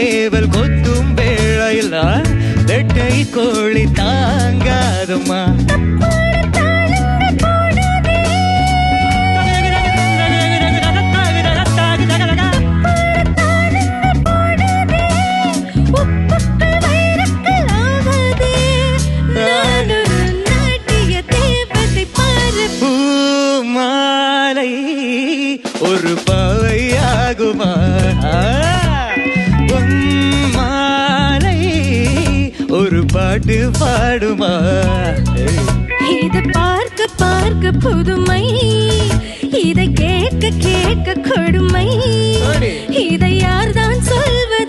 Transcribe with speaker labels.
Speaker 1: சேவல் கொத்தும் வேளையில் வெட்டை கோழி தாங்காதுமா. ஒரு பாவையாகுமா மாலை ஒரு பாட்டு பாடுமா.
Speaker 2: இதை பார்க்க பார்க்க புதுமை, இதை கேட்க கேட்க கொடுமை, இதை யார்தான் சொல்வது